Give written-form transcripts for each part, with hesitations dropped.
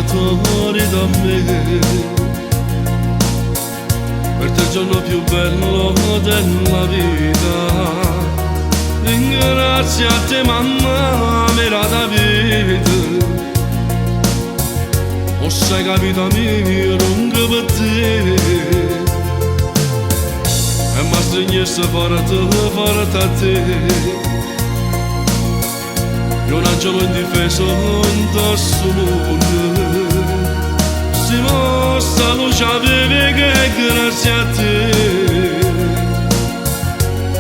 fuori da me, per te il giorno più bello della vita. Ringrazio a te mamma, mera da vita, o sei capita mia, lunga per te, e mi stringesse forte a te. Io un angelo indifeso indosso mondo, si mostra luce avevi che grazie a te,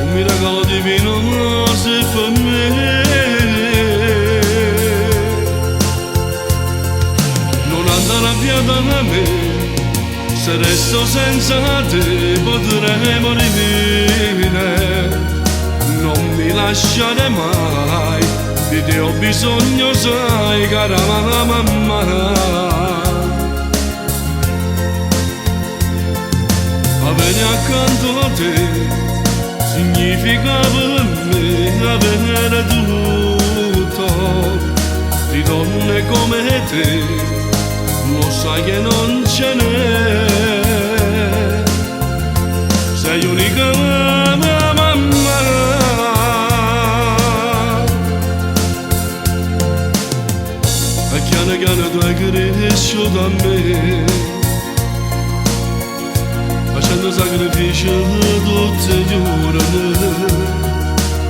un miracolo divino se per me. Non andare via da me, se resto senza te potrei morire, non mi lasciare mai. Di te ho bisogno, sai, cara mamma. Avere accanto a te significa per me avere tutto. Di donne come te lo sai che non ce n'è. Sei unica mamma. Piano tu hai cresciuto a me, facendo sacrifici tutti i giorni.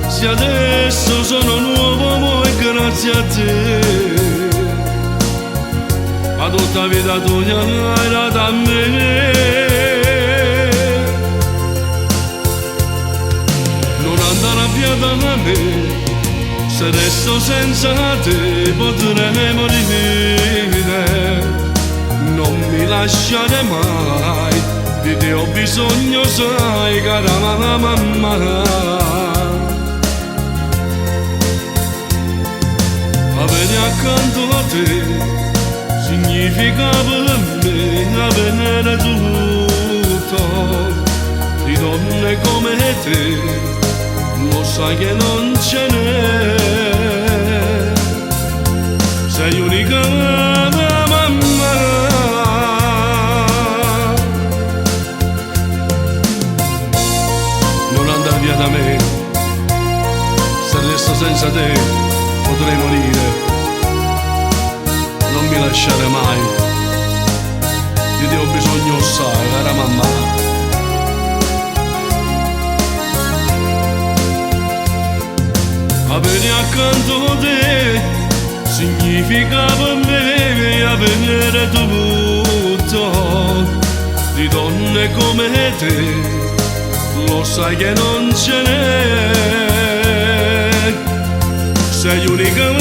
Se adesso sono nuovo è grazie a te, a tutta vita tu hai dato a me. Non andare via da me, se resto senza te potrei morire, non mi lasciare mai, di te ho bisogno, sai, cara mamma. Avere accanto a te significa per me avere tutto. Di donne come te lo sai che non ce n'è. Sei unica mamma. Non andare via da me, se resto senza te potrei morire, non mi lasciare mai, di te ho bisogno, sai, cara mamma. Avere accanto a te significa per me avere tutto. Di donne come te lo sai che non ce n'è. Sei unica